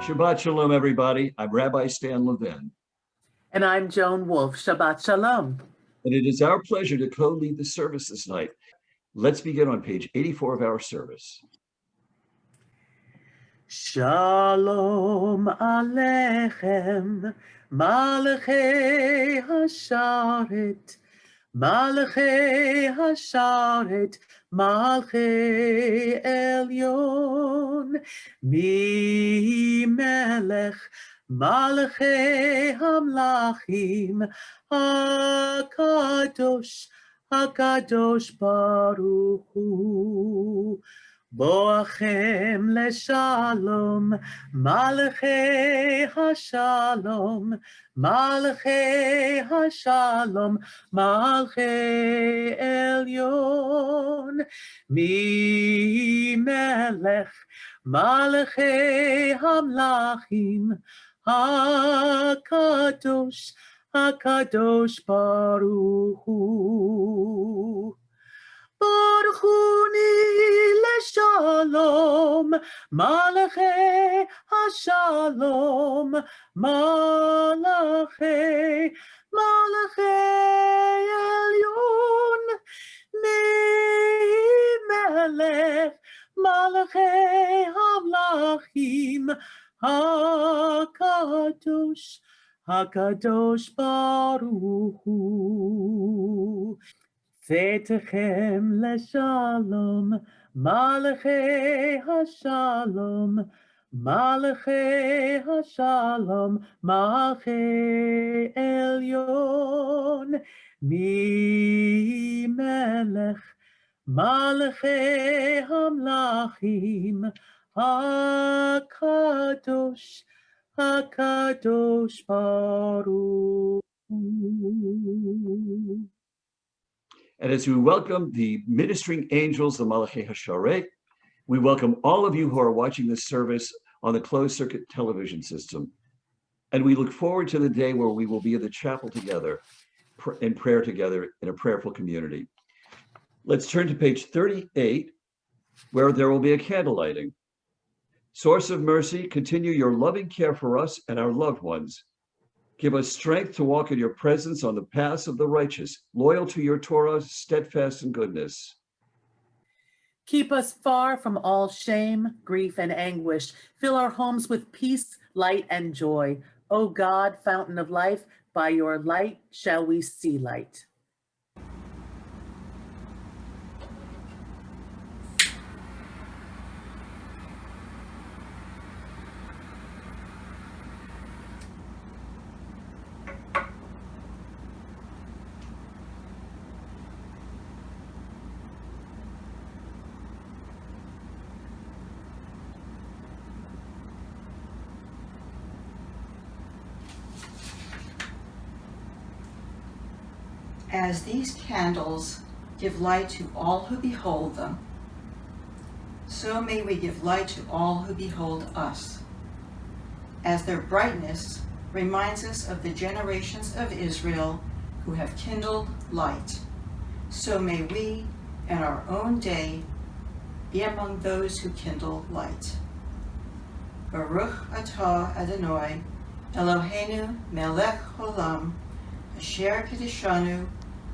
Shabbat Shalom, everybody. I'm Rabbi Stan Levin. And I'm Joan Wolf. Shabbat Shalom. And it is our pleasure to co-lead the service this night. Let's begin on page 84 of our service. Shalom Aleichem, Malachei Hasharet, Malachei Hasharet, Malachei Elyon, Mi Melech, Malachei Hamlachim, HaKadosh, HaKadosh Baruch Hu. Boachem leshalom, Malachei hashalom, Malachei hashalom, Malachei elyon, Mi melech, Malachei hamlachim, HaKadosh, HaKadosh Baruch Hu. Baruch Uni leshalom, Malachei hashalom, Malachei elyon, Mi melech, Malachei hamlachim, HaKadosh, HaKadosh Baruch Hu. Zetechem leshalom, Malachei hashalom, Malachei hashalom, Malachei elyon, Mi melech, Malachei hamlachim, HaKadosh, HaKadosh Baruch Hu. And as we welcome the ministering angels, the Malachei Hasharet, we welcome all of you who are watching this service on the closed circuit television system. And we look forward to the day where we will be in the chapel together, in prayer together, in a prayerful community. Let's turn to page 38, where there will be a candle lighting. Source of mercy, continue your loving care for us and our loved ones. Give us strength to walk in your presence on the paths of the righteous, loyal to your Torah, steadfast in goodness. Keep us far from all shame, grief, and anguish. Fill our homes with peace, light, and joy. O God, fountain of life, by your light shall we see light. As these candles give light to all who behold them, so may we give light to all who behold us. As their brightness reminds us of the generations of Israel who have kindled light, so may we, in our own day, be among those who kindle light. Baruch atah Adonai, Eloheinu melech olam, asher kedishanu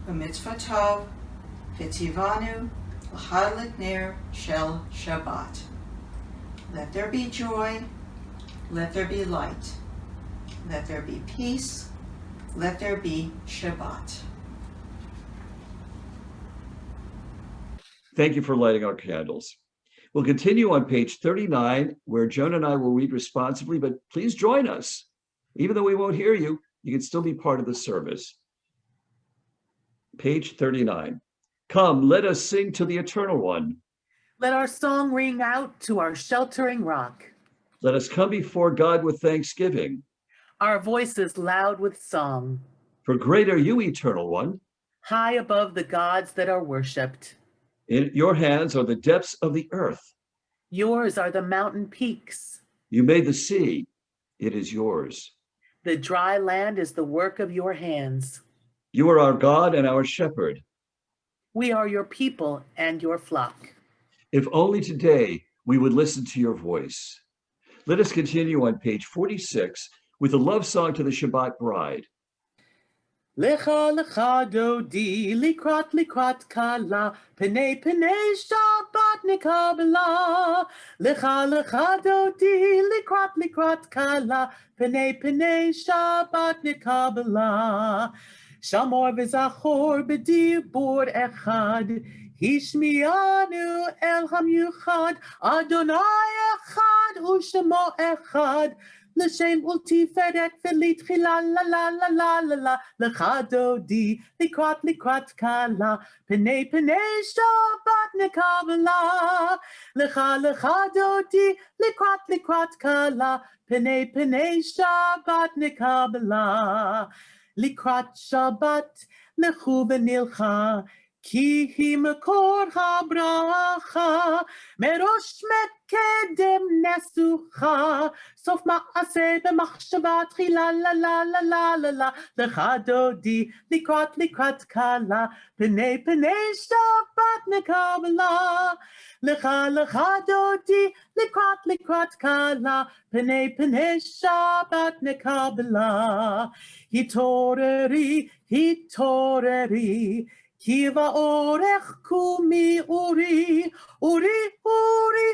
u'mitzvotav v'tzivanu l'chadlik ner shel Shabbat. Let there be joy, let there be light, let there be peace, let there be Shabbat. Thank you for lighting our candles. We'll continue on page 39, where Joan and I will read responsibly, but please join us. Even though we won't hear you, you can still be part of the service. Page 39. Come, let us sing to the Eternal One. Let our song ring out to our sheltering rock. Let us come before God with thanksgiving. Our voices loud with song. For great are you, Eternal One. High above the gods that are worshipped. In your hands are the depths of the earth. Yours are the mountain peaks. You made the sea. It is yours. The dry land is the work of your hands. You are our God and our shepherd. We are your people and your flock. If only today we would listen to your voice. Let us continue on page 46 with a love song to the Shabbat bride. Lecha lecha dodi, likrat likrat kala, penei penei Shabbat nekabela. Lecha lecha dodi, likrat likrat kala, penei penei Shabbat nekabela. Shamor v'zachor b'dibur echad, Hishmianu el hamyuchad, Adonai echad u'shemo echad. L'shem ultiferet v'litchila la la la la la la lecha dodi likrat kala penei penei Shabbat nekabela lecha lecha dodi likrat kala penei penei Shabbat nekabela likrat Shabbat lechu v'nilcha ki hi makor habracha merosh mekedem nesucha sof ma'aseh b'machshava tchila la la la la la la lecha dodi likrat kala penei penei Shabbat nekabela lecha lecha dodi likrat kala penei penei Shabbat nekabela hitoreri Kiva orech kumi uri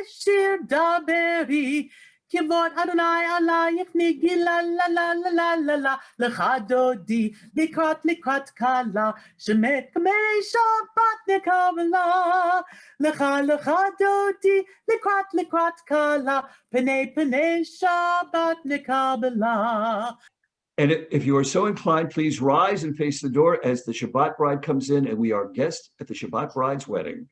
shir daberi. Kivot Adonai alayich nigi la la la la la la la lecha dodi likrat kala shemet kamei Shabbat nekabela lecha dodi likrat kala penei penei Shabbat nekabela. And if you are so inclined, please rise and face the door as the Shabbat bride comes in, and we are guests at the Shabbat bride's wedding.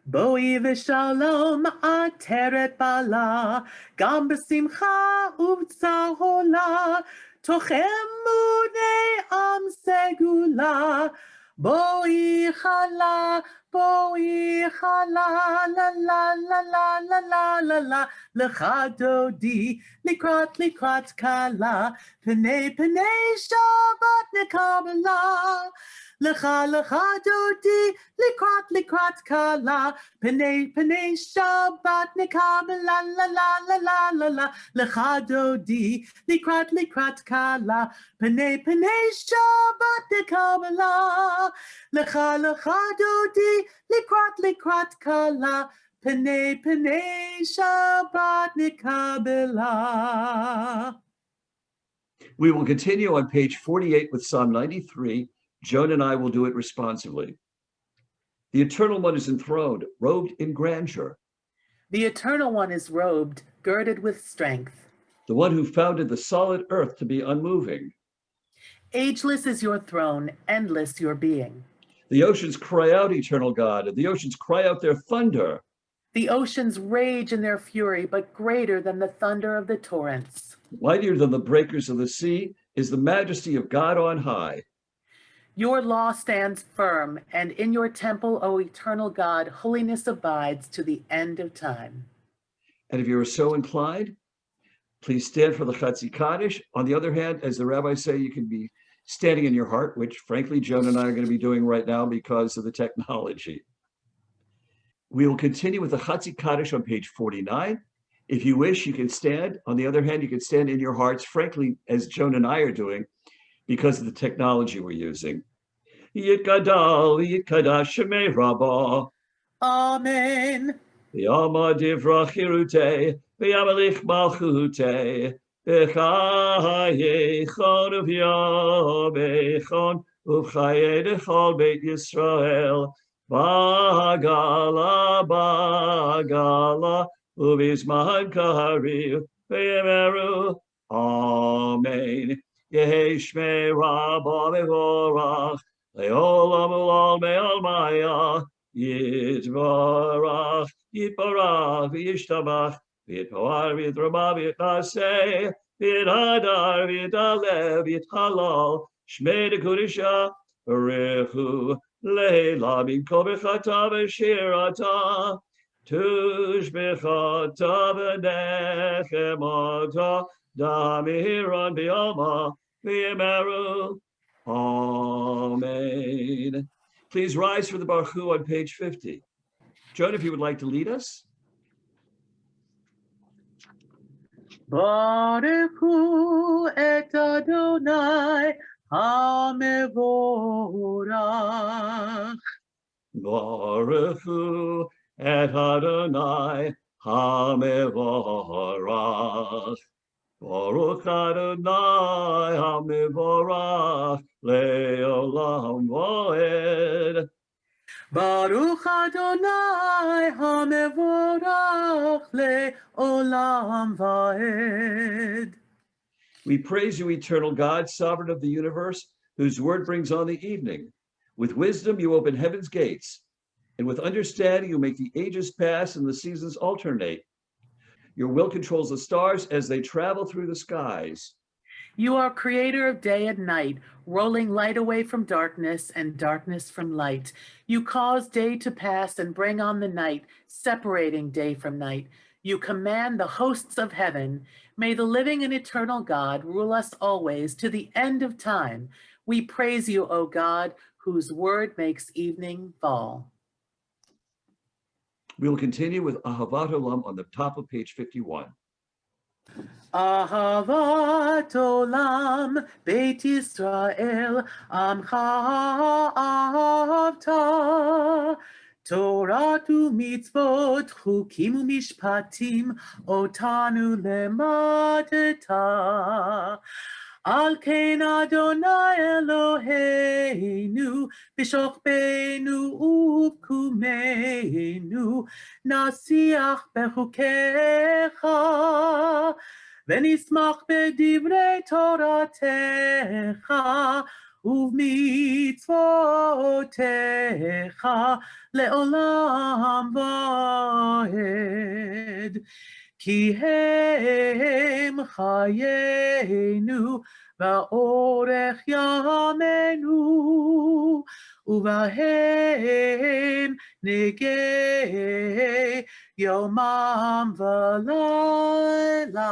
Boi v'shalom ateret bala, gam b'simcha uv'tzahola, tochem munei am segula. Boi chala, la la la la la la la la, lecha dodi likrat kala, penei penei Shabbat nekabela. Lecha dodi likrat kala, penei penei Shabbat nekabela la la la la la la. Lecha dodi likrat kala, penei penei Shabbat nekabela. Lecha dodi likrat kala, penei penei Shabbat nekabela. We will continue on page 48 with Psalm 93. Joan and I will do it responsively. The Eternal One is enthroned, robed in grandeur. The Eternal One is robed, girded with strength. The one who founded the solid earth to be unmoving. Ageless is your throne, endless your being. The oceans cry out, eternal God, and the oceans cry out their thunder. The oceans rage in their fury, but greater than the thunder of the torrents. Mightier than the breakers of the sea is the majesty of God on high. Your law stands firm, and in your temple, O eternal God, holiness abides to the end of time. And if you are so inclined, please stand for the Chatzi Kaddish. On the other hand, as the rabbis say, you can be standing in your heart, which frankly, Joan and I are going to be doing right now because of the technology. We will continue with the Chatzi Kaddish on page 49. If you wish, you can stand. On the other hand, you can stand in your hearts, frankly, as Joan and I are doing, because of the technology we're using. Yitkadal, Yitkadash Shemei Rabbah. Amen. V'yama divrach hirutei, v'yamelich malchutei, v'chayechon uv'yamechon, uv'chayei dechol Beit Yisrael, bagala, uv'izman kariv, v'yemeru, Amen. Yehi Shmei Rabbah v'vorach, le'olam u'ol me'al maya, Yitvarach, Yishtabach, Yitpoar, Yitrama, Yitnaseh, Yithadar, Yithalev, Yithalal, Shmei de Kudisha, Rechu, Leila, Minko Bechata, Beshirata, Tush Bechata, Benechemata, Damiran, Bioma, V'yemeru, Amen. Please rise for the Baruch Hu on page 50. Joan, if you would like to lead us. Baruch hu et Adonai HaMevorach. Baruch hu et Adonai HaMevorach. Baruch Adonai HaMevorach le'olam va'ed. Baruch Adonai HaMevorach le'olam va'ed. We praise you, eternal God, sovereign of the universe, whose word brings on the evening. With wisdom you open heaven's gates, and with understanding you make the ages pass and the seasons alternate. Your will controls the stars as they travel through the skies. You are creator of day and night, rolling light away from darkness and darkness from light. You cause day to pass and bring on the night, separating day from night. You command the hosts of heaven. May the living and eternal God rule us always to the end of time. We praise you, O God, whose word makes evening fall. We will continue with Ahavat Olam on the top of page 51. Ahavat olam Beit Yisrael Amcha ahavta Torah u'mitzvot chukim u'mishpatim otanu lemadeta Al ken Adonai Eloheinu b'shokbeinu u'bkumeinu nasiach bechukecha ונשמח בדברי תורתך ובמצוותיך לעולם ועד. כי הם חיינו ואורך ימינו ובהם נגי יומם ולילה.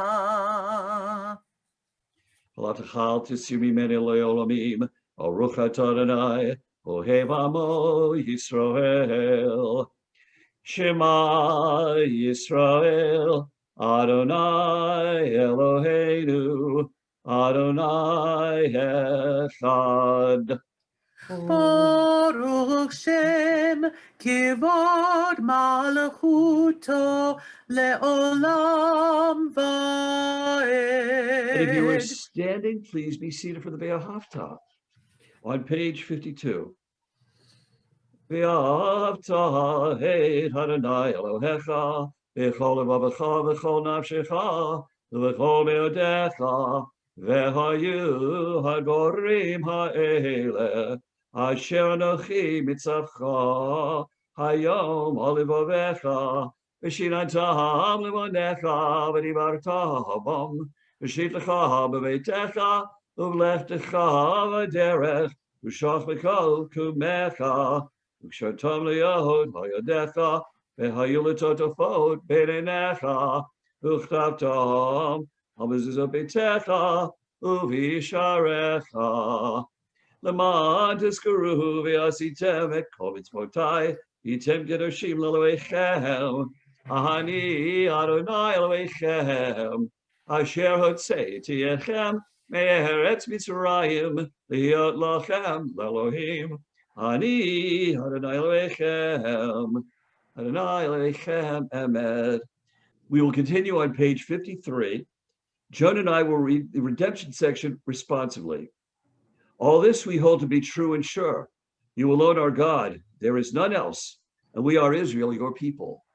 Halatachal tisumi mene leolamim, Baruch atah Adonai, Ohev amo Yisrael. Shema Yisrael, Adonai Eloheinu, Adonai Echad. Baruch Shem kivod malchuto leolam And if you are vaed. standing, please be seated for the Be'ahavta. On page 52. Be'ahavta et Adonai Elohecha, b'chol levavecha, b'chol nafshecha, v'chol me'odecha, v'hayu hagorim ha'ele, asher anochi mitzavcha, hayom olivavecha, v'shinantam levonecha, v'dibarta bam, v'shitlecha b'veitecha, uv'leftecha v'derech, v'shach b'kol kumecha, v'kshatam liyod ha'yodecha, v'hayu l'totofot b'neinecha, v'chtavtam, ha'mezuzah b'techa, uv'yisharecha. L'man tizkaru v'yasitem et kol mitzvotai, yitem kedoshim l'Elohechem, Ani Adonai Elohechem, asher hotzeiti echem me'eretz Mitzrayim, liot lachem l'Elohim, Ani Adonai Elohechem, Adonai Elohechem emet. We will continue on page 53. Joan and I will read the redemption section responsively. All this we hold to be true and sure. You alone are God. There is none else. And we are Israel, your people.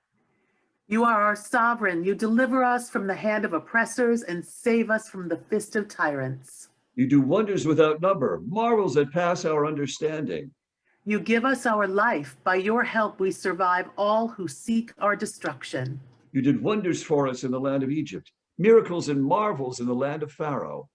You are our sovereign. You deliver us from the hand of oppressors and save us from the fist of tyrants. You do wonders without number, marvels that pass our understanding. You give us our life. By your help, we survive all who seek our destruction. You did wonders for us in the land of Egypt, miracles and marvels in the land of Pharaoh.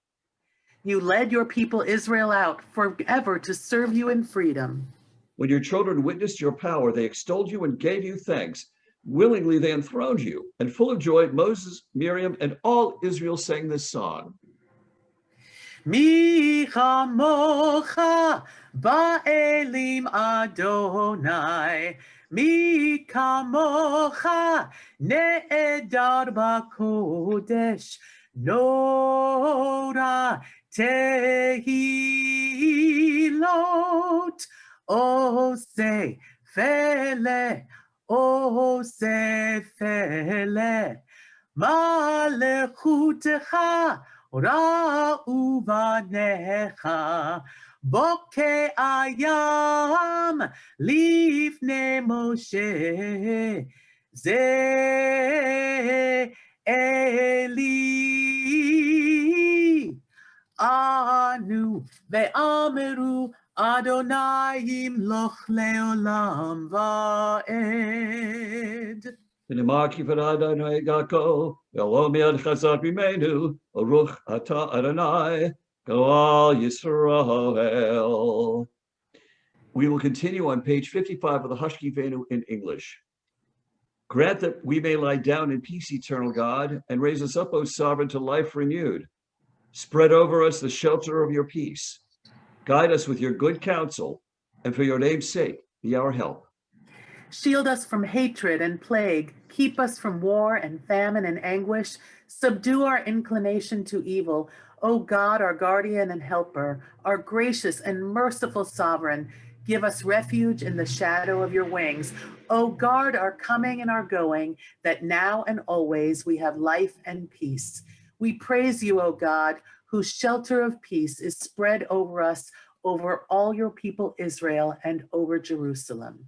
You led your people Israel out forever to serve you in freedom. When your children witnessed your power, they extolled you and gave you thanks. Willingly they enthroned you, and full of joy, Moses, Miriam, and all Israel sang this song. Mi chamocha ba'elim Adonai, mi kamocha ne'edar ba'kodesh, Nora tehilot, ose fele, ose fele, malechutecha ra'u banecha, boke ayam lifne Moshe, ze Eli, anu ve'ameru Adonai yimloch leolam va'ed. V'nimar kifar Adonai Gako, v'lo miad chazak b'meinu, Baruch atah Adonai, Goal Yisrael. We will continue on page 55 of the Hashkivenu in English. Grant that we may lie down in peace, eternal God, and raise us up, O sovereign, to life renewed. Spread over us the shelter of your peace. Guide us with your good counsel, and for your name's sake, be our help. Shield us from hatred and plague. Keep us from war and famine and anguish. Subdue our inclination to evil. O God, our guardian and helper, our gracious and merciful sovereign, give us refuge in the shadow of your wings. O guard our coming and our going, that now and always we have life and peace. We praise you, O God, whose shelter of peace is spread over us, over all your people Israel, and over Jerusalem.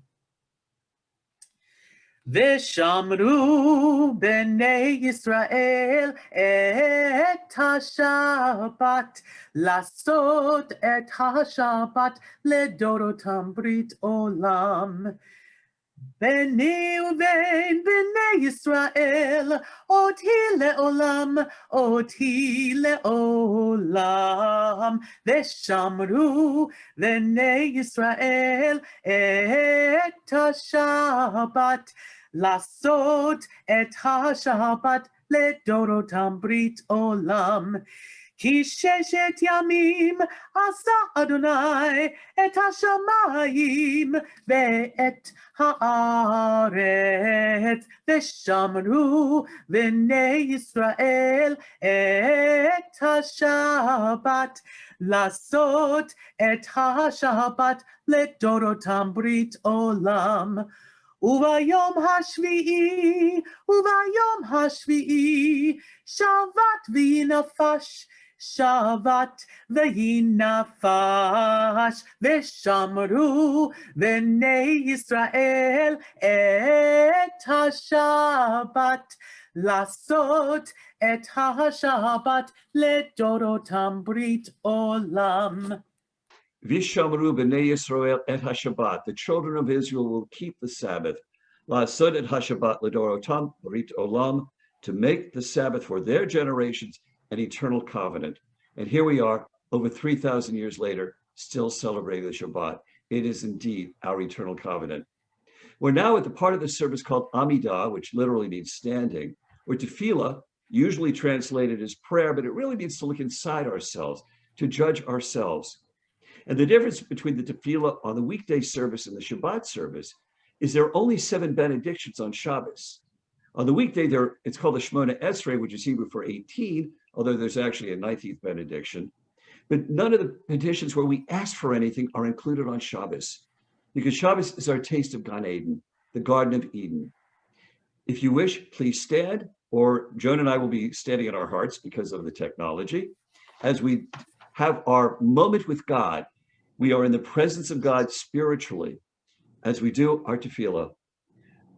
V'shamru b'nei Yisrael et ha-Shabbat, lasot et ha-Shabbat ledorotam brit olam. Beni uvein b'nei Yisrael, oti le'olam, oti le'olam. V'shamru b'nei Yisrael et ha-Shabbat, lasot et ha-Shabbat ledorotam brit olam. Ki sheshet yamim asa Adonai et hashamayim ve'et haaretz, v'shamru b'nei Yisrael et hashabat, lasot et hashabat ledorotam brit olam. Uvayom hashvi'i, Shabbat v'yinafash, Shabbat v'yinafash, v'shamru b'nei Yisrael et ha-Shabbat, lasot et ha-Shabbat ledorotam brit olam. Vishamru b'nei Yisrael et ha-Shabbat. The children of Israel will keep the Sabbath. La'asod et ha-Shabbat ledorotam brit olam. To make the Sabbath for their generations an eternal covenant. And here we are, over 3,000 years later, still celebrating the Shabbat. It is indeed our eternal covenant. We're now at the part of the service called Amidah, which literally means standing, or tefillah, usually translated as prayer, but it really means to look inside ourselves, to judge ourselves. And the difference between the tefillah on the weekday service and the Shabbat service is there are only 7 benedictions on Shabbos. On the weekday, it's called the Shemona Esrei, which is Hebrew for 18, although there's actually a 19th benediction. But none of the petitions where we ask for anything are included on Shabbos, because Shabbos is our taste of Gan Eden, the Garden of Eden. If you wish, please stand, or Joan and I will be standing in our hearts because of the technology. As we have our moment with God, we are in the presence of God spiritually, as we do our tefillah.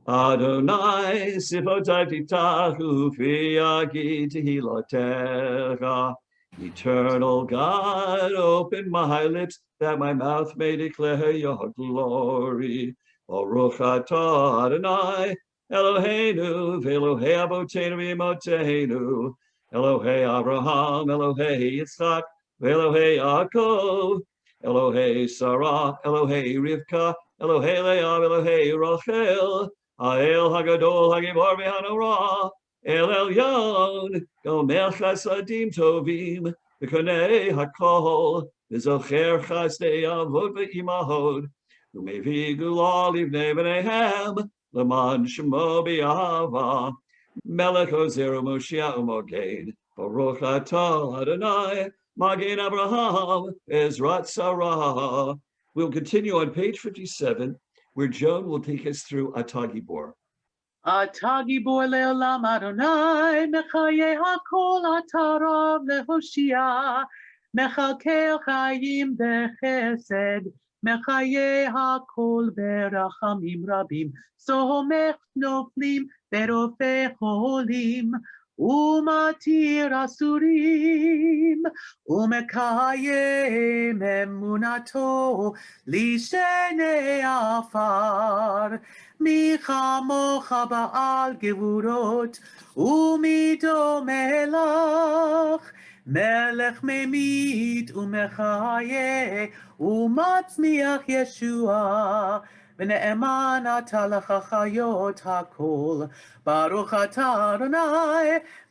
Adonai sifotai titachu v'yagi tehilatecha. Eternal God, open my lips that my mouth may declare your glory. Baruch atah Adonai Eloheinu v'Elohei Aboteinu v'Imotenu, Elohei Abraham, Elohei Yitzchak, v'Elohei Yaakov, Elohei Sarah, Elohei Rivka, Elohei Leah, Elohei Rachel, Ha'el Hagadol Hagibor v'Hanora, El Elyon, Gomer Chasadim Tovim, V'Konei Hakol, V'Zocher Chasdei Avot v'Imahod, U'Mevi Gula Livnei B'neihem, L'man Shemo B'Yahava, Melech Ozer Moshiach Moged, Baruch Atah Adonai, Magen Abraham, Ezrat Sarah. We'll continue on page 57, where Joan will take us through Atah Gibor. אתה גיבור לעולם אדוני, מחיי הכל אתה רב להושיע, מחלקי חיים בחסד, מחיי הכל ברחמים רבים, סומך נופלים ורופא חולים, ומתיר אסורים, ומקיים אמונתו לשני עפר. מי כמוך בעל גבורות, ומי דומה לך, מלך ממית ומחיה, ומצמיח ישועה, ונאמן אתה לחיות הכל, ברוך אתה אדוני,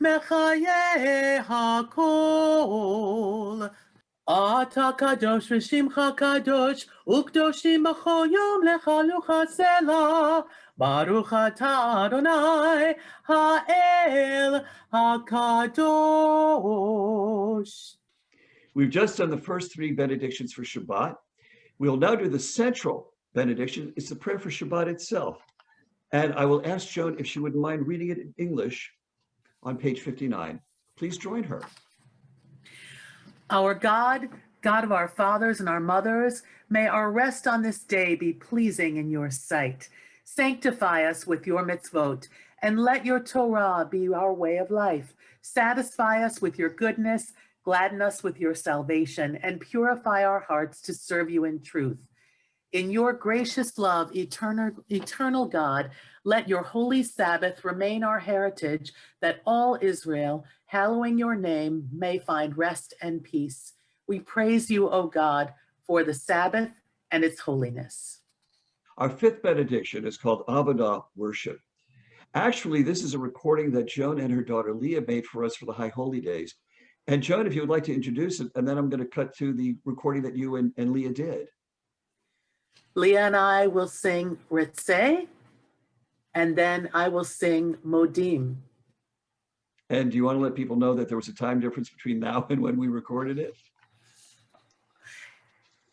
מחיה הכל. אתה קדוש ושמך קדוש, וקדושים בכל יום לחלוך הסלע. ברוך אתה אדוני, האל הקדוש. We've just done the first three benedictions for Shabbat. We'll now do the central benediction. It's the prayer for Shabbat itself. And I will ask Joan if she wouldn't mind reading it in English on page 59. Please join her. Our God, God of our fathers and our mothers, may our rest on this day be pleasing in your sight. Sanctify us with your mitzvot, and let your Torah be our way of life. Satisfy us with your goodness, gladden us with your salvation, and purify our hearts to serve you in truth. In your gracious love, eternal God, let your holy Sabbath remain our heritage, that all Israel, hallowing your name, may find rest and peace. We praise you, O God, for the Sabbath and its holiness. Our fifth benediction is called Avodah, worship. Actually, this is a recording that Joan and her daughter Leah made for us for the High Holy Days. And Joan, if you would like to introduce it, and then I'm going to cut to the recording that you and Leah did. Leah and I will sing Ritzeh, and then I will sing Modim. And do you want to let people know that there was a time difference between now and when we recorded it?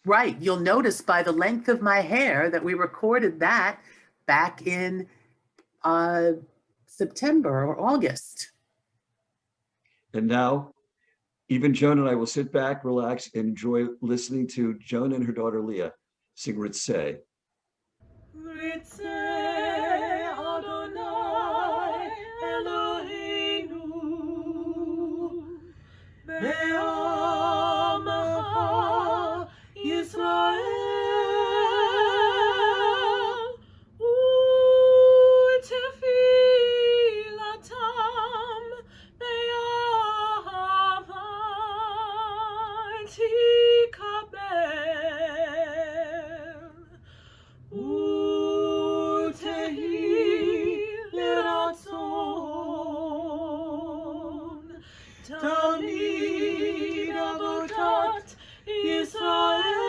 Right. You'll notice by the length of my hair that we recorded that back in September or August. And now, even Joan and I will sit back, relax, and enjoy listening to Joan and her daughter Leah sing Ritzeh. Ritzeh Adonai Eloheinu Be'amacha Yisrael U'tefilatam Be'ahava Tikabel U'tehi L'ratzon Tamid Avodat Yisrael.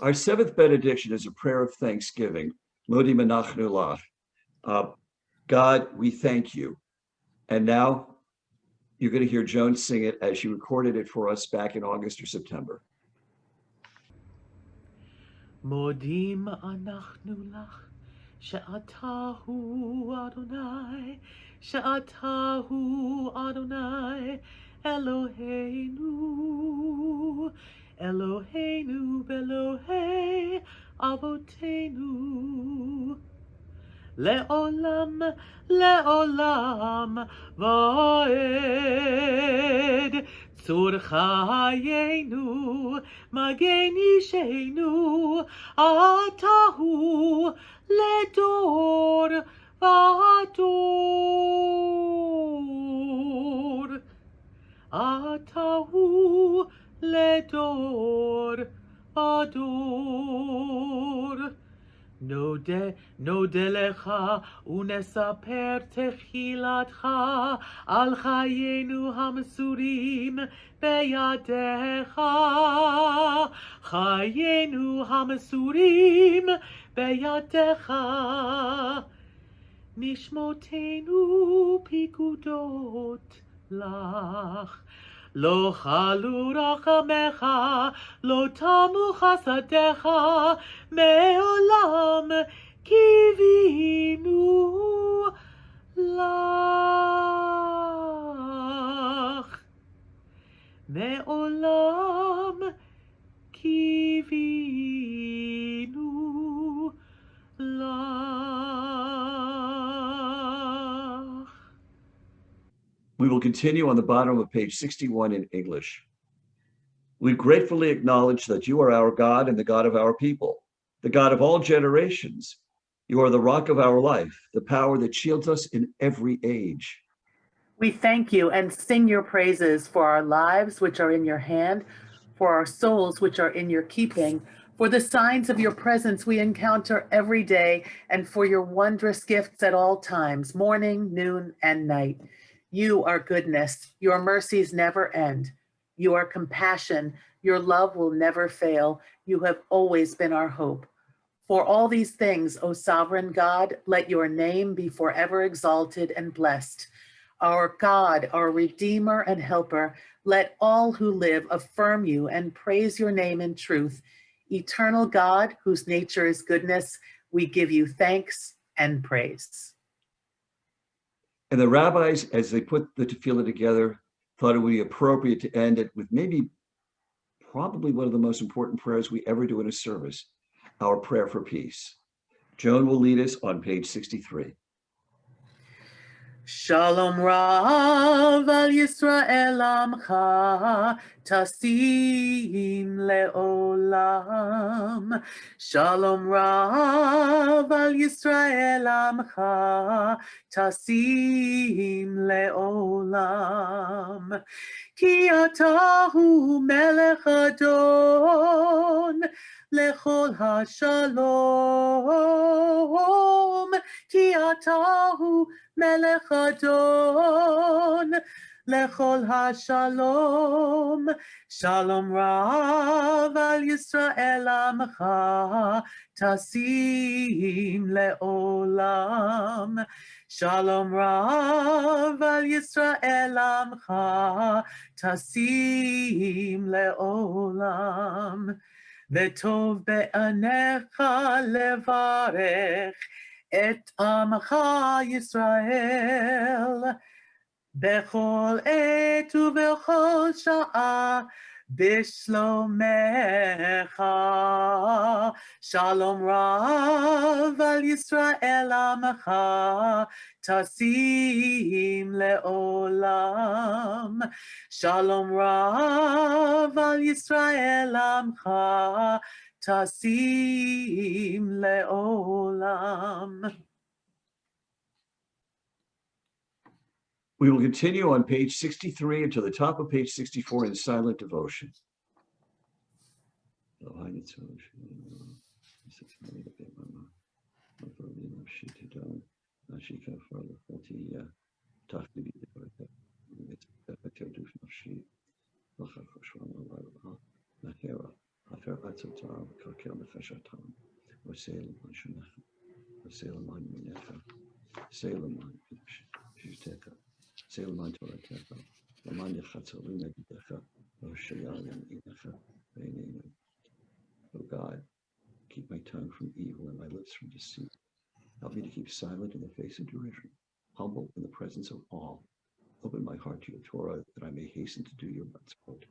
Our seventh benediction is a prayer of thanksgiving. Modi menachnu lach. God, we thank you. And now you're going to hear Joan sing it as she recorded it for us back in August or September. Modim anachnu lach, she'atahu Adonai, she'atahu Adonai, Eloheinu, Eloheinu belohei avotenu. Le'olam, le'olam, va'ed, tzur chayenu, magen ishenu, atahu, ledor, va'ador. Atahu, ledor, va'ador. נודה לך ונספר תחילתך על חיינו המסורים בידיך. חיינו המסורים בידיך. נשמותינו פיקודות לך. לא חלו רחמך, לא תמו חסדיך, מעולם קיווינו לך. מעולם קיווינו לך. We will continue on the bottom of page 61 in English. We gratefully acknowledge that you are our God and the God of our people, the God of all generations. You are the rock of our life, the power that shields us in every age. We thank you and sing your praises for our lives, which are in your hand, for our souls, which are in your keeping, for the signs of your presence we encounter every day, and for your wondrous gifts at all times, morning, noon, and night. You are goodness. Your mercies never end. You are compassion. Your love will never fail. You have always been our hope. For all these things, O sovereign God, let your name be forever exalted and blessed. Our God, our Redeemer and Helper, let all who live affirm you and praise your name in truth. Eternal God, whose nature is goodness, we give you thanks and praise. And the rabbis, as they put the tefillah together, thought it would be appropriate to end it with probably one of the most important prayers we ever do in a service, our prayer for peace. Joan will lead us on page 63. Shalom Rav al Yisrael Amcha Tasim Leolam. Shalom Rav al Yisrael Amcha Tasim Leolam. Ki atahu melech adon lechol hashalom. Ki atahu melech adon lechol hashalom. Shalom Rav al Yisrael amcha tasim leolam. Shalom Rav al Yisrael amcha tasim leolam. V'tov be'anecha levarech et amcha Yisrael bechol et ubechol sha'a bishlomecha. Shalom Rav al Yisrael amcha tasim leolam. Shalom Rav al Yisrael amcha tasim leolam. We will continue on page 63 and to the top of page 64 in silent devotion. O God, keep my tongue from evil and my lips from deceit. Help me to keep silent in the face of derision, humble in the presence of all. Open my heart to your Torah that I may hasten to do your mitzvot.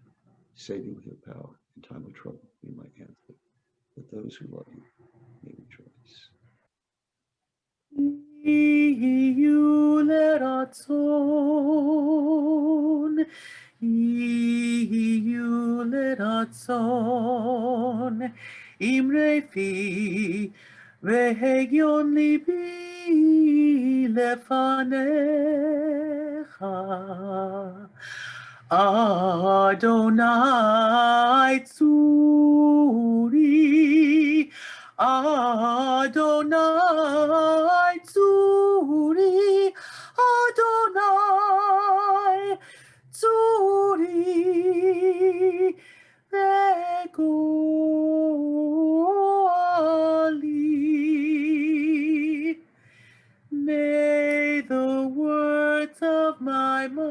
Save me with your power. In time of trouble, be my answer. That those who love you may rejoice. Imre fi והגיון ליבי לפניך. Adonai Tzuri, Adonai Tzuri, Adonai Tzuri, Vegoli. May the words of my mouth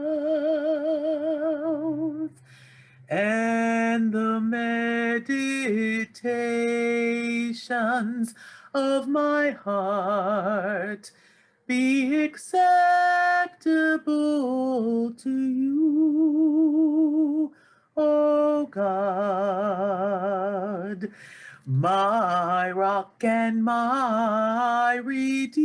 and the meditations of my heart be acceptable to you, O God, my rock and my redeemer,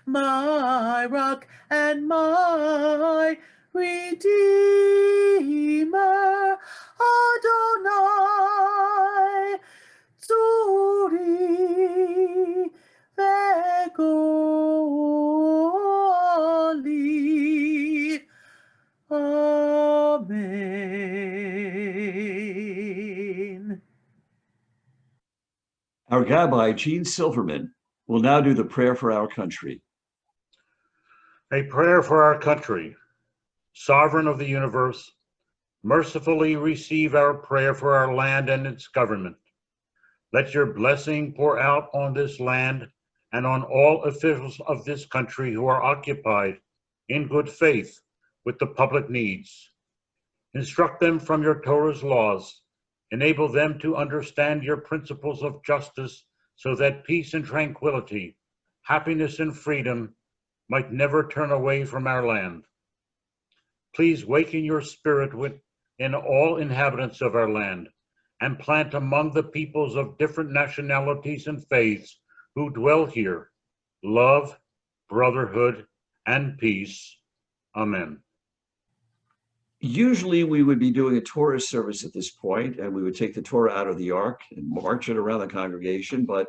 my rock and my redeemer, Adonai Tzuri vegoli. Amen. Our Rabbi, Gene Silverman, will now do the prayer for our country. A prayer for our country. Sovereign of the universe, mercifully receive our prayer for our land and its government. Let your blessing pour out on this land and on all officials of this country who are occupied in good faith with the public needs. Instruct them from your Torah's laws. Enable them to understand your principles of justice so that peace and tranquility, happiness and freedom might never turn away from our land. Please waken your spirit in all inhabitants of our land and plant among the peoples of different nationalities and faiths who dwell here love, brotherhood, and peace. Amen. Usually we would be doing a Torah service at this point, and we would take the Torah out of the ark and march it around the congregation, but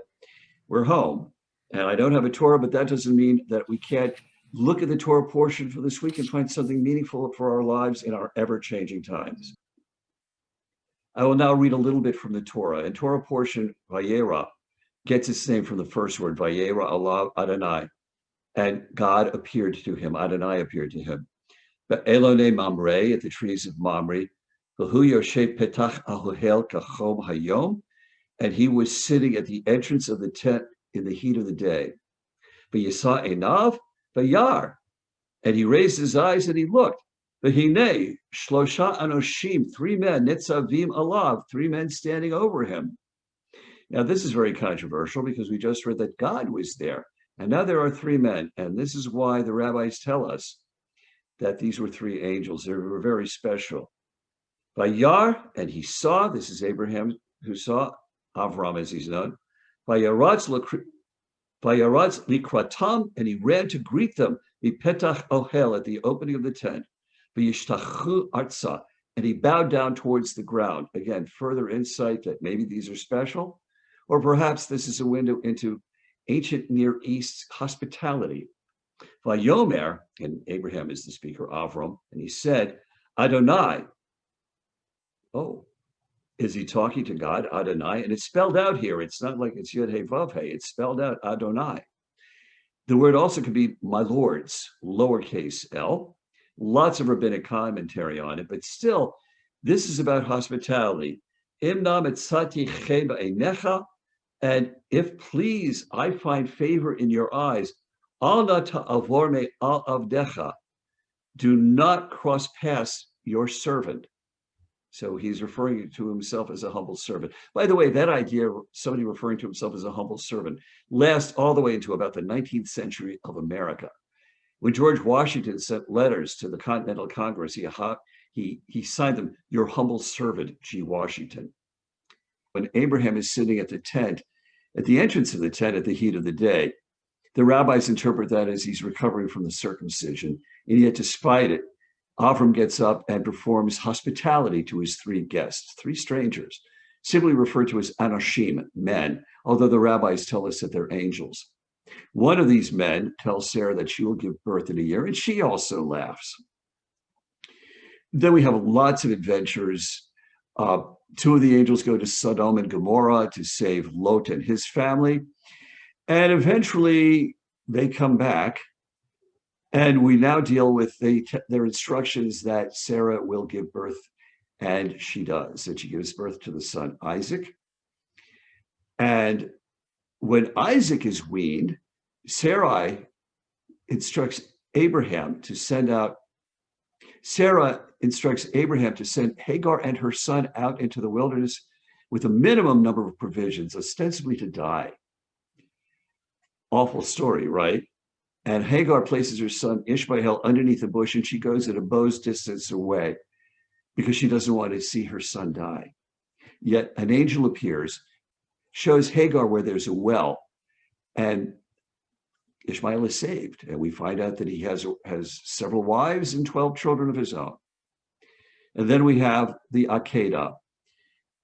we're home. And I don't have a Torah, but that doesn't mean that we can't look at the Torah portion for this week and find something meaningful for our lives in our ever-changing times. I will now read a little bit from the Torah. And Torah portion, Vayera, gets its name from the first word, Vayera Allah Adonai. And God appeared to him, Adonai appeared to him. But Elone Mamre, at the trees of Mamre, V'hu Yoshe Petach Ahohel Kachom Hayom, and he was sitting at the entrance of the tent in the heat of the day. V'yisa Enav, V'yar, and he raised his eyes and he looked. V'hinei Shlosha Anoshim, 3 men, Nitzavim Alav, 3 men standing over him. Now this is very controversial because we just read that God was there, and now there are 3 men, and this is why the rabbis tell us that these were 3 angels. They were very special. Vayar, and he saw, this is Abraham who saw, Avram as he's known, Vayaratz likratam, and he ran to greet them, Petach Ohel, at the opening of the tent, Vayishtachu artza, and he bowed down towards the ground. Again, further insight that maybe these are special, or perhaps this is a window into ancient Near East hospitality. Vayomer, and Abraham is the speaker, Avram, and he said, Adonai. Oh, is he talking to God, Adonai? And it's spelled out here. It's not like it's Yud He Vav He. It's spelled out Adonai. The word also could be my lords, lowercase l. Lots of rabbinic commentary on it, but still, this is about hospitality. And if please I find favor in your eyes, al na ta'avor me al avdecha, do not cross past your servant. So he's referring to himself as a humble servant. By the way, that idea, somebody referring to himself as a humble servant, lasts all the way into about the 19th century of America. When George Washington sent letters to the Continental Congress, he signed them, "Your humble servant, G. Washington." When Abraham is sitting at the tent, at the entrance of the tent at the heat of the day, the rabbis interpret that as he's recovering from the circumcision, and yet despite it, Avram gets up and performs hospitality to his three guests, three strangers, simply referred to as anoshim, men, although the rabbis tell us that they're angels. One of these men tells Sarah that she will give birth in a year, and she also laughs. Then we have lots of adventures. Two of the angels go to Sodom and Gomorrah to save Lot and his family. And eventually they come back. And we now deal with their instructions that Sarah will give birth, and she does, that she gives birth to the son Isaac. And when Isaac is weaned, Sarah instructs Abraham to send Hagar and her son out into the wilderness with a minimum number of provisions, ostensibly to die. Awful story, right? And Hagar places her son Ishmael underneath a bush, and she goes at a bow's distance away because she doesn't want to see her son die. Yet an angel appears, shows Hagar where there's a well, and Ishmael is saved. And we find out that he has several wives and 12 children of his own. And then we have the Akedah.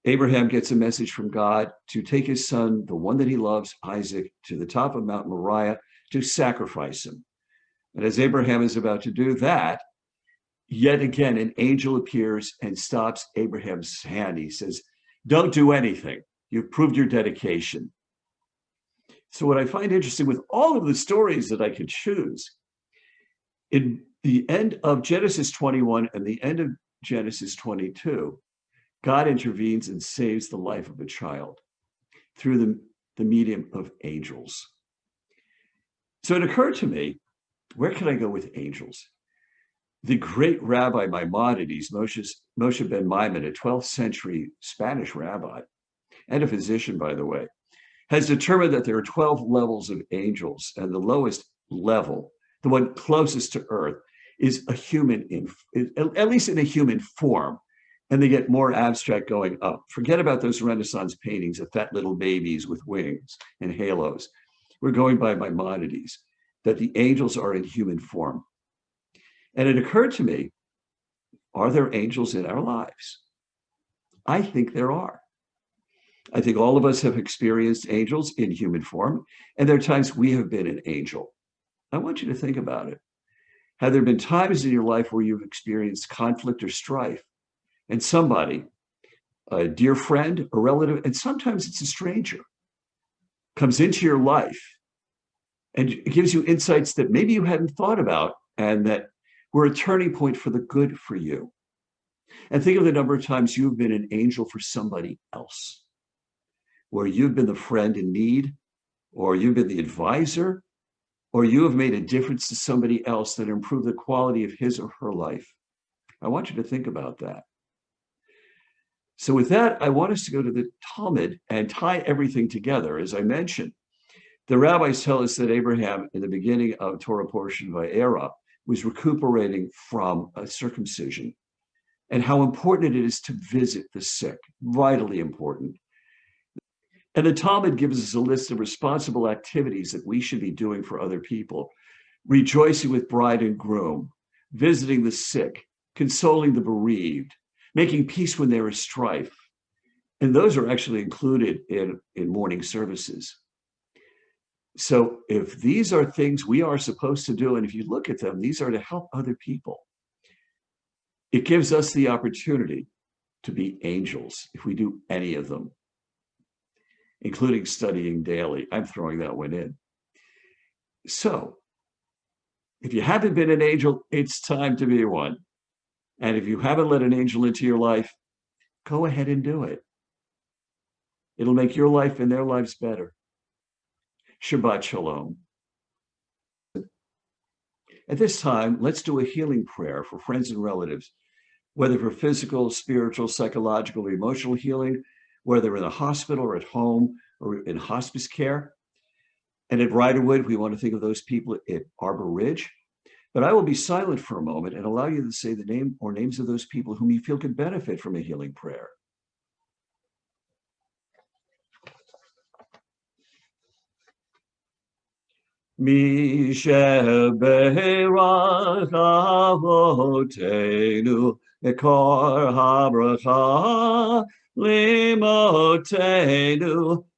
Abraham gets a message from God to take his son, the one that he loves, Isaac, to the top of Mount Moriah to sacrifice him. And as Abraham is about to do that, yet again, an angel appears and stops Abraham's hand. He says, "Don't do anything. You've proved your dedication." So what I find interesting with all of the stories that I could choose, in the end of Genesis 21 and the end of Genesis 22, God intervenes and saves the life of a child through the medium of angels. So it occurred to me, where can I go with angels? The great Rabbi Maimonides, Moshe ben Maimon, a 12th century Spanish rabbi, and a physician, by the way, has determined that there are 12 levels of angels, and the lowest level, the one closest to earth, is a human, at least in a human form. And they get more abstract going up. Forget about those Renaissance paintings of fat little babies with wings and halos. We're going by Maimonides, that the angels are in human form. And it occurred to me, are there angels in our lives? I think there are. I think all of us have experienced angels in human form, and there are times we have been an angel. I want you to think about it. Have there been times in your life where you've experienced conflict or strife, and somebody, a dear friend, a relative, and sometimes it's a stranger, comes into your life and it gives you insights that maybe you hadn't thought about and that were a turning point for the good for you? And think of the number of times you've been an angel for somebody else, where you've been the friend in need, or you've been the advisor, or you have made a difference to somebody else that improved the quality of his or her life. I want you to think about that. So with that, I want us to go to the Talmud and tie everything together. As I mentioned, the rabbis tell us that Abraham, in the beginning of Torah portion Vayera, was recuperating from a circumcision, and how important it is to visit the sick, vitally important. And the Talmud gives us a list of responsible activities that we should be doing for other people: rejoicing with bride and groom, visiting the sick, consoling the bereaved, making peace when there is strife. And those are actually included in morning services. So if these are things we are supposed to do, and if you look at them, these are to help other people, it gives us the opportunity to be angels if we do any of them, including studying daily. I'm throwing that one in. So if you haven't been an angel, it's time to be one. And if you haven't let an angel into your life, go ahead and do it. It'll make your life and their lives better. Shabbat Shalom. At this time, let's do a healing prayer for friends and relatives, whether for physical, spiritual, psychological, or emotional healing, whether in a hospital or at home or in hospice care. And at Riderwood, we want to think of those people at Arbor Ridge. But I will be silent for a moment and allow you to say the name or names of those people whom you feel could benefit from a healing prayer. Mi sheberach avotenu ekor habracha limotenu.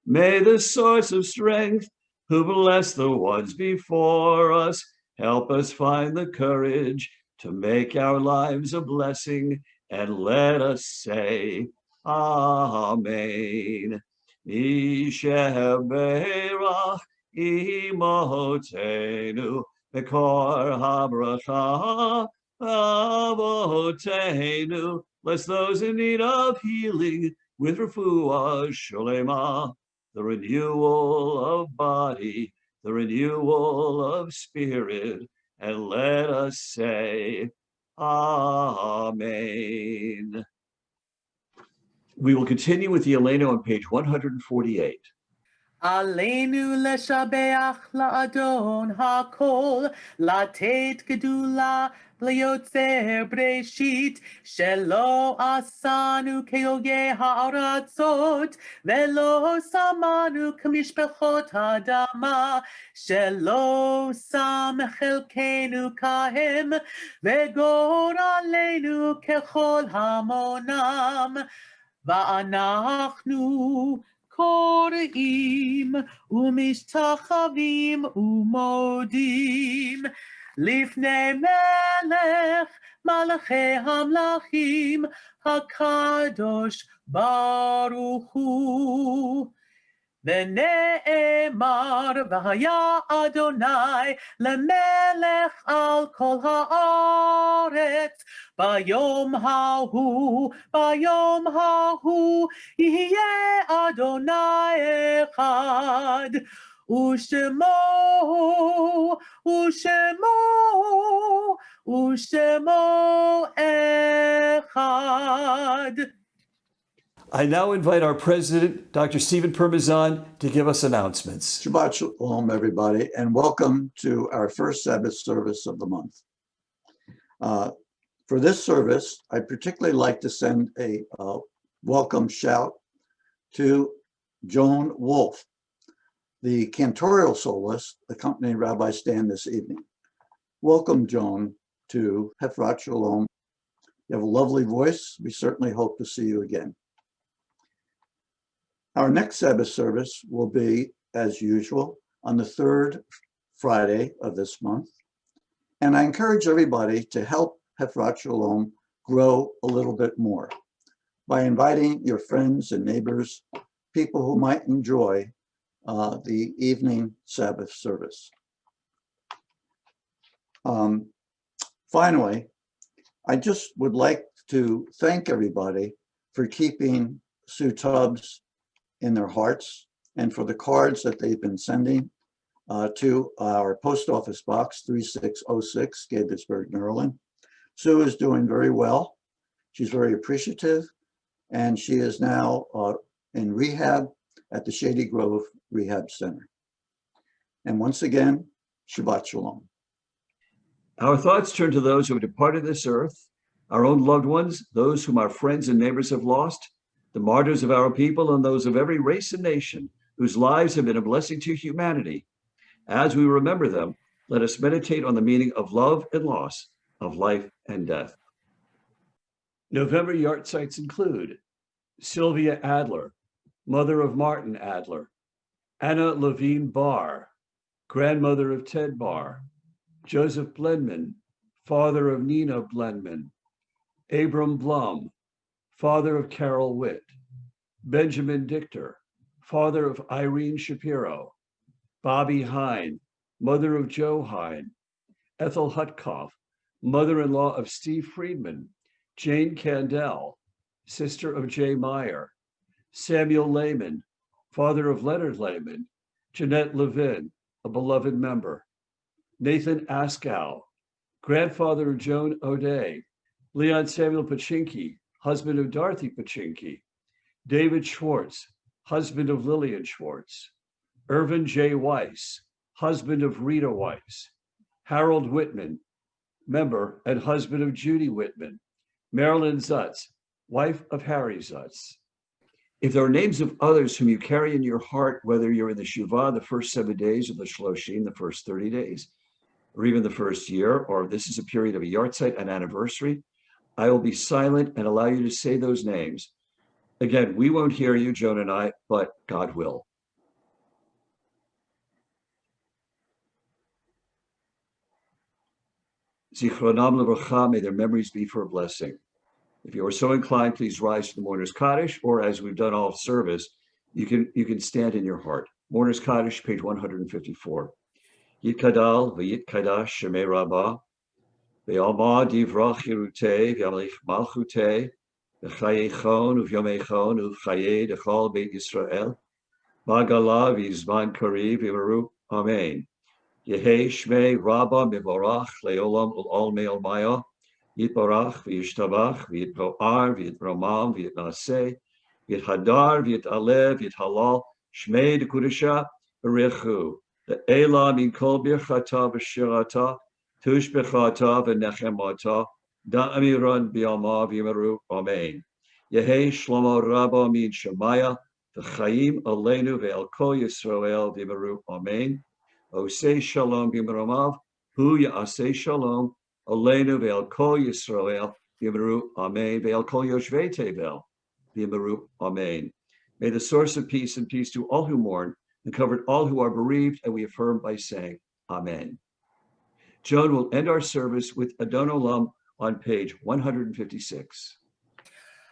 May the source of strength, who bless the ones before us, help us find the courage to make our lives a blessing, and let us say, Amen. Mi sheberach Imotenu Bekor Habracha Avotenu. Bless those in need of healing with refuah sholema, the renewal of body, the renewal of spirit, and let us say, Amen. We will continue with the Elena on page 148. Aleinu leshabeach la'adon hakol, latet gedula b'yotzer breshit, shelo asanu keyoge ha'aratzot, velo samanu k'mishpechot ha'adama, shelo sam chelkenu kahem, vegor aleinu kechol hamonam, va'anachnu קוראים ומשתחווים ומודים לפני מלך מלכי המלכים הקדוש ברוך הוא. ונאמר והיה אדוני למלך על כל הארץ ביום ההוא יהיה אדוני אחד ושמו אחד. I now invite our president, Dr. Stephen Parmesan, to give us announcements. Shabbat Shalom, everybody, and welcome to our first Sabbath service of the month. For this service, I'd particularly like to send a welcome shout to Joan Wolf, the Cantorial Soloist accompanying Rabbi Stan this evening. Welcome, Joan, to Hevrat Shalom. You have a lovely voice. We certainly hope to see you again. Our next Sabbath service will be, as usual, on the third Friday of this month. And I encourage everybody to help Hevrat Shalom grow a little bit more by inviting your friends and neighbors, people who might enjoy the evening Sabbath service. Finally, I just would like to thank everybody for keeping Sue Tubbs in their hearts and for the cards that they've been sending to our post office box 3606, Gaithersburg, Maryland. Sue is doing very well. She's very appreciative, and she is now in rehab at the Shady Grove Rehab Center. And once again, Shabbat Shalom. Our thoughts turn to those who have departed this earth, our own loved ones, those whom our friends and neighbors have lost, the martyrs of our people, and those of every race and nation whose lives have been a blessing to humanity. As we remember them, let us meditate on the meaning of love and loss, of life and death. November yahrzeits include Sylvia Adler, mother of Martin Adler, Anna Levine Barr, grandmother of Ted Barr, Joseph Blenman, father of Nina Blenman, Abram Blum, father of Carol Witt, Benjamin Dichter, father of Irene Shapiro, Bobby Hine, mother of Joe Hine, Ethel Hutkoff, mother-in-law of Steve Friedman, Jane Candell, sister of Jay Meyer, Samuel Lehman, father of Leonard Lehman, Jeanette Levin, a beloved member, Nathan Askow, grandfather of Joan O'Day, Leon Samuel Pachinki, husband of Dorothy Pachinki, David Schwartz, husband of Lillian Schwartz, Irvin J. Weiss, husband of Rita Weiss, Harold Whitman, member and husband of Judy Whitman, Marilyn Zutz, wife of Harry Zutz. If there are names of others whom you carry in your heart, whether you're in the Shuvah, the first 7 days, or the Shloshim, the first 30 days, or even the first year, or this is a period of a yahrzeit, an anniversary, I will be silent and allow you to say those names. Again, we won't hear you, Joan and I, but God will. Zichronam levracha, may their memories be for a blessing. If you are so inclined, please rise to the Mourner's Kaddish, or as we've done all service, you can stand in your heart. Mourner's Kaddish, page 154. Yitkadal v'yitkadash shemei Rabbah, v'yalma divrach yirutei v'yamlich malchutei, v'chayechon uv'yomechon uv'chayei dechol beit Yisrael, v'agala v'yizman kariv v'yimaru, amen. Yehei shmei Rabbah mivorach le'olam ul'ol me'ol maya, Yitbarach v'yishtabach v'yitpro'ar v'yitramam v'yitnaseh v'yithadar v'yitalev v'yithalal shmei dekudesha v'rechu le'ela min kol birchata v'shirata tushbechata v'nechemata da'amiran b'yalma v'yimaru, amen. Yehei shlomo Rabbah min shemaya v'chayim aleinu ve'el kol Yisrael v'yimaru, amen. Osei shalom b'yimaromav hu ya'aseh shalom Aleinu ve'al kol Yisrael v'yimaru, amen. Ve'al kol yoshvei tevel v'yimaru, amen. May the source of peace and peace to all who mourn and comfort all who are bereaved, and we affirm by saying, amen. Joan will end our service with Adon Olam on page 156.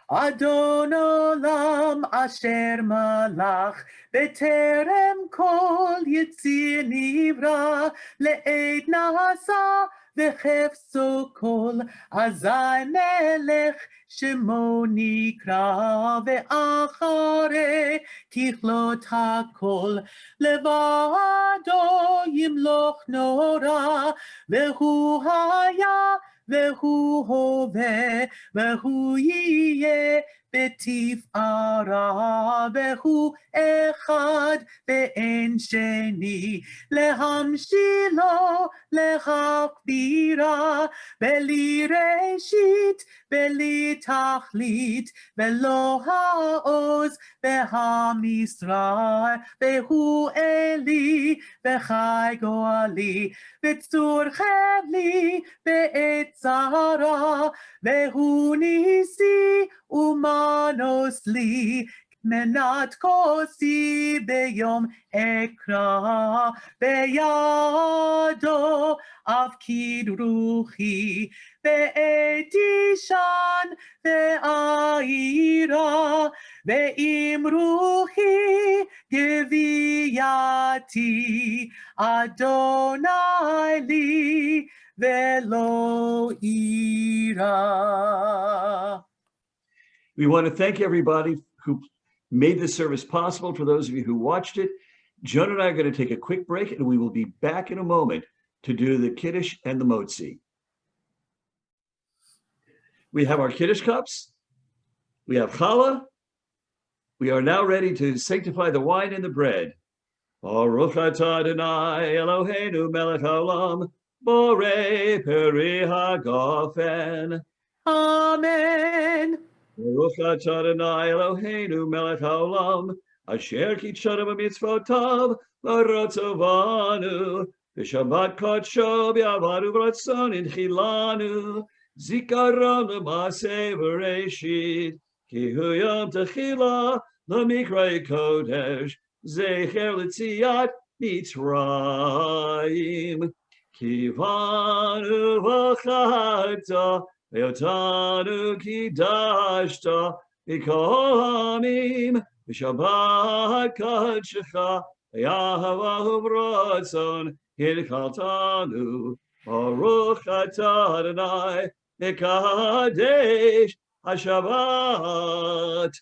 Adon Olam asher malach beterem kol yitzir nivra le'ed nasa v'chefso kol azai melech shemo nikra ve'achare kichlot hakol levado yimloch nora ve'hu haya ve'hu hove ve'hu yiyeh בתפארה והוא אחד ואין שני להמשילו להכבירה בלי ראשית בלי תכלית ולא העוז והמשרה והוא אלי וחי גואלי וצור חבלי בעת צרה והוא ניסי ומנוס לי מנת כוסי ביום אקרא בידו אפקיד רוחי בעת תישן ואירה ואם רוחי גווייתי אדוני לי ולא אירה. We want to thank everybody who made this service possible. For those of you who watched it, Joan and I are going to take a quick break, and we will be back in a moment to do the Kiddush and the Motzi. We have our Kiddush cups. We have challah. We are now ready to sanctify the wine and the bread. Baruch atah Adonai Eloheinu melech haolam, borei peri hagafen. Amen. Baruch atah Adonai Eloheinu melech haolam, asher kitshanu b'mitzvotav v'ratzovanu, v'shabbat kodsho b'yavadu v'ratzon inchilanu, zikaron l'maseh v'reishit, ki hu yom techila l'mikrei kodesh, zecher l'tziat mitzrayim, kivanu v'chata, Ve'otanu kidashta v'kohamim v'shabbat kadshecha v'yahavahu v'ratzon hilchaltanu Baruch atah Adonai v'kadesh haShabbat.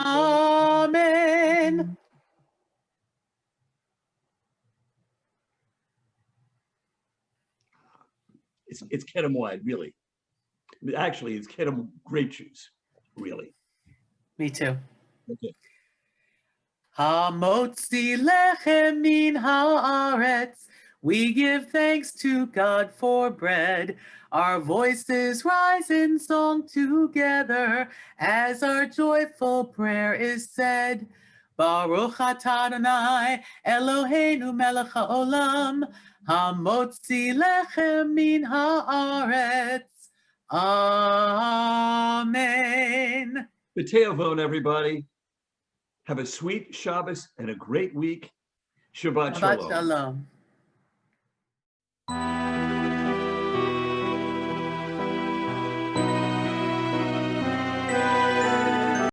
Amen. It's Kedem wine, really. Actually, it's Kedem grape juice, really. Me too. Okay. Hamotzi lechem min haaretz. We give thanks to God for bread. Our voices rise in song together as our joyful prayer is said. Baruch atah Adonai Eloheinu melech haolam, hamotzi lechem min haaretz. Amen. B'teavon, everybody. Have a sweet Shabbos and a great week. Shabbat Shabbat Shalom. shalom.